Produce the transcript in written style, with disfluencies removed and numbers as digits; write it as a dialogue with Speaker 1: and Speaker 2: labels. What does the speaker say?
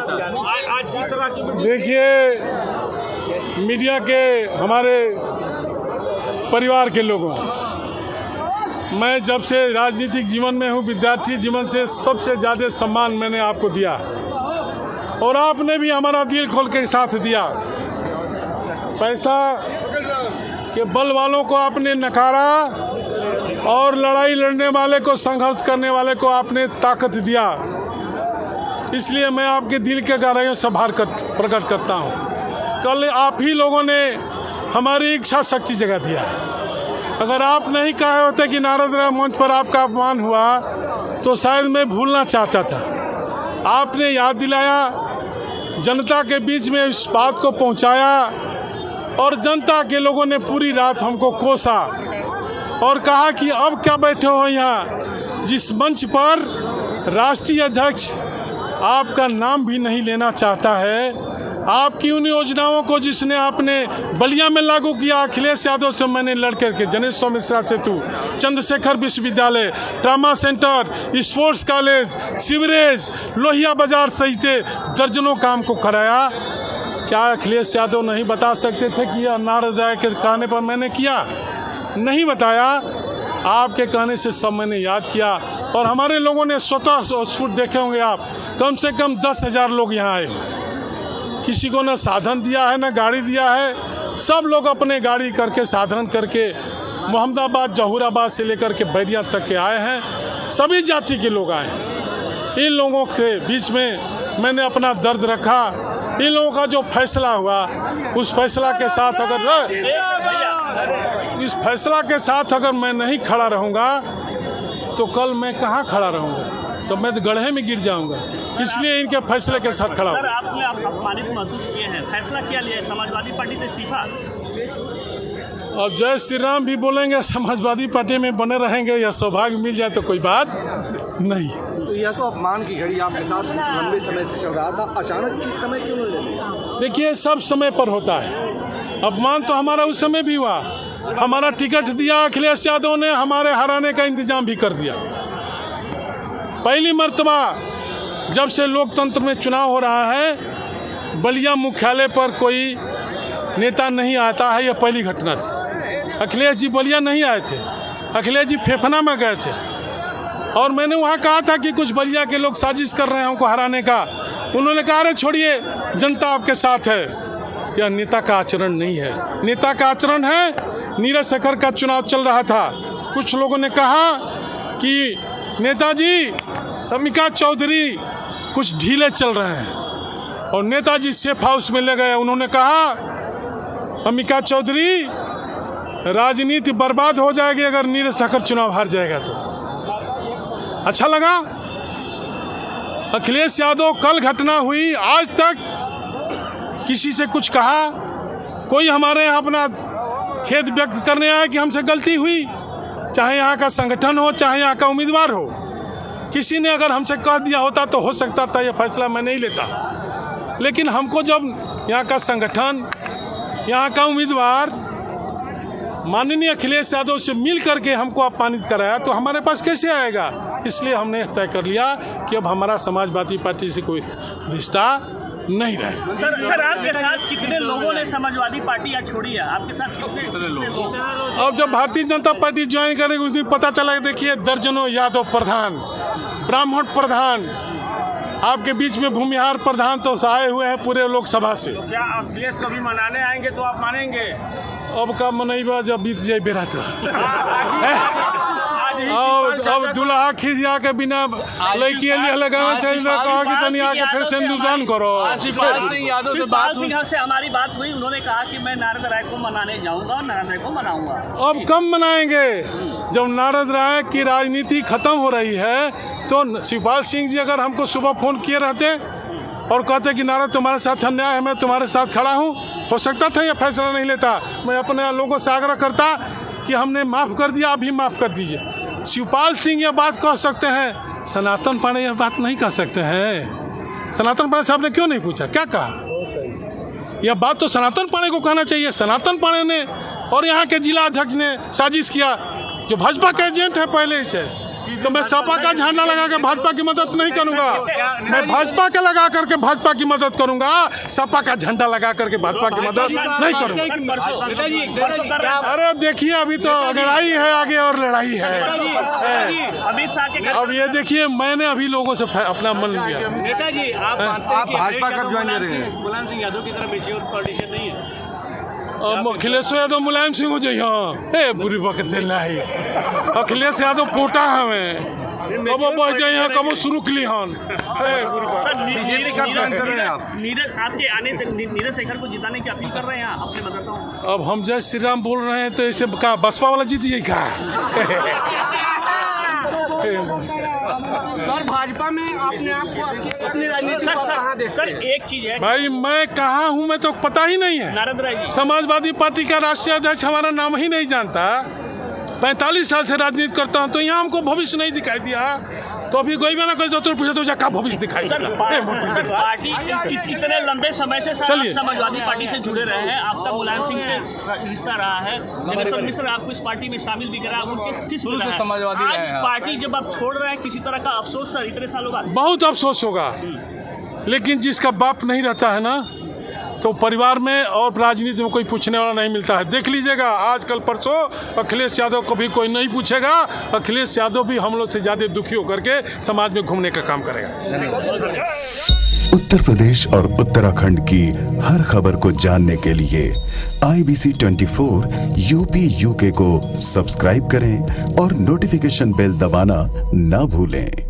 Speaker 1: आज किस तरह की?
Speaker 2: देखिए, मीडिया के हमारे परिवार के लोगों, मैं जब से राजनीतिक जीवन में हूँ, विद्यार्थी जीवन से सबसे ज़्यादा सम्मान मैंने आपको दिया और आपने भी हमारा दिल खोल के साथ दिया। पैसा के बल वालों को आपने नकारा और लड़ाई लड़ने वाले को, संघर्ष करने वाले को आपने ताकत दिया। इसलिए मैं आपके दिल के गहराइयों से आभार प्रकट करता हूँ। कल आप ही लोगों ने हमारी इच्छा शक्ति जगा दिया। अगर आप नहीं कहे होते कि नारद राय मंच पर आपका अपमान हुआ तो शायद मैं भूलना चाहता था। आपने याद दिलाया, जनता के बीच में इस बात को पहुंचाया और जनता के लोगों ने पूरी रात हमको कोसा और कहा कि अब क्या बैठे हो यहाँ, जिस मंच पर राष्ट्रीय अध्यक्ष आपका नाम भी नहीं लेना चाहता है। आपकी उन योजनाओं को जिसने आपने बलिया में लागू किया, अखिलेश यादव से मैंने लड़ करके, जनेश्वर मिश्रा सेतु, चंद्रशेखर विश्वविद्यालय, trauma centre, sports college, sewerage, Lohia बाजार सहित दर्जनों काम को कराया। क्या अखिलेश यादव नहीं बता सकते थे कि यह नारद राय के कहने पर मैंने किया? नहीं बताया। आपके कहने से सब मैंने याद किया और हमारे लोगों ने स्वतः स्फूर्त देखे होंगे आप, कम से कम 10,000 लोग यहाँ आए। किसी को न साधन दिया है न गाड़ी दिया है, सब लोग अपने गाड़ी करके, साधन करके मोहम्मदाबाद, जहूराबाद से लेकर के बैरिया तक के आए हैं। सभी जाति के लोग आए हैं। इन लोगों के बीच में मैंने अपना दर्द रखा। इन लोगों का जो फैसला हुआ, उस फैसला के साथ अगर मैं नहीं खड़ा रहूँगा तो कल मैं कहाँ खड़ा रहूँगा? तो मैं तो गड्ढे में गिर जाऊँगा। इसलिए इनके फैसले के साथ खड़ा हूँ।
Speaker 1: सर, आपने अपमानित महसूस किए हैं, फैसला क्या लिया है? समाजवादी पार्टी से इस्तीफा?
Speaker 2: अब जय श्री राम भी बोलेंगे, समाजवादी पार्टी में बने रहेंगे, या सौभाग्य मिल जाए तो कोई बात नहीं।
Speaker 3: तो यह तो अपमान की घड़ी आपके साथ लंबे समय से चल रहा था, अचानक इस समय क्यों नहीं ले?
Speaker 2: देखिए, सब समय पर होता है। अपमान तो हमारा उस समय भी हुआ। हमारा टिकट दिया अखिलेश यादव ने, हमारे हराने का इंतजाम भी कर दिया। पहली मर्तबा जब से लोकतंत्र में चुनाव हो रहा है, बलिया मुख्यालय पर कोई नेता नहीं आता है, यह पहली घटना थी। अखिलेश जी बलिया नहीं आए थे, अखिलेश जी फेफना में गए थे और मैंने वहाँ कहा था कि कुछ बलिया के लोग साजिश कर रहे हैं हमको हराने का। उन्होंने कहा, अरे छोड़िए, जनता आपके साथ है। यह नेता का आचरण नहीं है। नेता का आचरण है, नीरज शेखर का चुनाव चल रहा था, कुछ लोगों ने कहा कि नेताजी अमिका चौधरी कुछ ढीले चल रहे हैं और नेताजी सेफ हाउस में ले गए। उन्होंने कहा, अमिका चौधरी, राजनीति बर्बाद हो जाएगी अगर नीरज शेखर चुनाव हार जाएगा तो। अच्छा लगा। अखिलेश यादव, कल घटना हुई, आज तक किसी से कुछ कहा? कोई हमारे यहाँ अपना खेद व्यक्त करने आया कि हमसे गलती हुई, चाहे यहाँ का संगठन हो, चाहे यहाँ का उम्मीदवार हो। किसी ने अगर हमसे कह दिया होता तो हो सकता था ये फैसला मैं नहीं लेता, लेकिन हमको जब यहाँ का संगठन, यहाँ का उम्मीदवार माननीय अखिलेश यादव से मिल करके हमको अपमानित कराया तो हमारे पास कैसे आएगा? इसलिए हमने तय कर लिया कि अब हमारा समाजवादी पार्टी से कोई रिश्ता नहीं रहे।
Speaker 1: सर, आपके साथ कितने लोगों ने समाजवादी पार्टी या छोड़ी है? आपके साथ कितने लोग?
Speaker 2: अब जब भारतीय जनता पार्टी ज्वाइन करेगी उस दिन पता चला। देखिए, दर्जनों यादव प्रधान, ब्राह्मण प्रधान, आपके बीच में भूमिहार प्रधान तो आए हुए हैं पूरे लोकसभा से।
Speaker 1: तो क्या अखिलेश कभी मनाने आएंगे तो आप मानेंगे?
Speaker 2: अब का मनैबा जब बीत जाए बेरा तो अब दुल्हा खिसिया के बिना लड़की लगाना चाहिए। कहा कि तनी आके फिर सिंदूरदान करो।
Speaker 1: शिवपाल सिंह से हमारी बात हुई, उन्होंने कहा कि मैं नारद राय को मनाने जाऊंगा और नारद राय को मनाऊंगा।
Speaker 2: अब कम मनाएंगे जब नारद राय की राजनीति खत्म हो रही है। तो शिवपाल सिंह जी अगर हमको सुबह फोन किए रहते और कहते कि नारद तुम्हारे साथ अन्याय है, मैं तुम्हारे साथ खड़ा हूँ, हो सकता था यह फैसला नहीं लेता। मैं अपने लोगों से आग्रह करता कि हमने माफ़ कर दिया, अभी माफ़ कर दीजिए। शिवपाल सिंह यह बात कह सकते हैं, सनातन पांडे यह बात नहीं कह सकते हैं। सनातन पांडे साहब ने क्यों नहीं पूछा, क्या कहा? यह बात तो सनातन पांडे को कहना चाहिए। सनातन पांडे ने और यहाँ के जिला अध्यक्ष ने साजिश किया, जो भाजपा के एजेंट है पहले से, तो मैं सपा का झंडा लगा के भाजपा की मदद नहीं करूंगा। मैं भाजपा का लगा करके भाजपा की मदद करूंगा, सपा का झंडा लगा करके भाजपा की मदद नहीं करूंगा। अरे देखिए अभी तो लड़ाई है आगे और लड़ाई है।
Speaker 1: अमित शाह के
Speaker 2: अब ये देखिए मैंने अभी लोगों से अपना मन लिया।
Speaker 1: नेताजी आप
Speaker 3: भाजपा कब ज्वाइन करेंगे?
Speaker 1: मुलायम सिंह यादव की तरफ बेची और पॉलिटिशियन नहीं है।
Speaker 2: अब अखिलेश यादव मुलायम सिंह हो जाइए। हाँ बुरी वक्त नहीं अखिलेश यादव पोटा हमें कब बह जाइए कब शुरू के लिए हन।
Speaker 1: नीरज आपके आने से नीरज शेखर को जिताने की अपील कर रहे हैं अपने मतदाताओं।
Speaker 2: अब हम जय श्री राम बोल रहे हैं तो ऐसे का बसपा वाला जीत जाइए का।
Speaker 4: सर भाजपा में आपने आपको अपनी राजनीति कहाँ देखते
Speaker 1: सर एक चीज है
Speaker 2: भाई मैं कहाँ हूँ मैं तो पता ही नहीं है।
Speaker 1: नारद राय जी
Speaker 2: समाजवादी पार्टी का राष्ट्रीय अध्यक्ष हमारा नाम ही नहीं जानता। 45 साल से राजनीति करता हूँ तो यहाँ हमको भविष्य नहीं दिखाई दिया। तो अभी कोई भी ना कोई तो पूछे तो क्या भविष्य दिखाई
Speaker 1: सर पार्टी इतने लंबे समय से सर समाजवादी पार्टी से जुड़े रहे हैं। आपका मुलायम सिंह से रिश्ता रहा है। दिनेश्वर मिश्र आपको इस पार्टी में शामिल भी करा, उनके शिष्य समाजवादी आज पार्टी जब आप छोड़ रहे हैं किसी तरह का अफसोस सर इतने सालों बाद?
Speaker 2: बहुत अफसोस होगा, लेकिन जिसका बाप नहीं रहता है ना तो परिवार में और राजनीति में कोई पूछने वाला नहीं मिलता है। देख लीजिएगा आजकल परसों अखिलेश यादव को भी कोई नहीं पूछेगा। अखिलेश यादव भी हम लोग से ज़्यादा दुखी होकर के समाज में घूमने का काम करेगा।
Speaker 5: उत्तर प्रदेश और उत्तराखंड की हर खबर को जानने के लिए IBC 24 UP UK को सब्सक्राइब करें और नोटिफिकेशन बेल दबाना ना भूलें।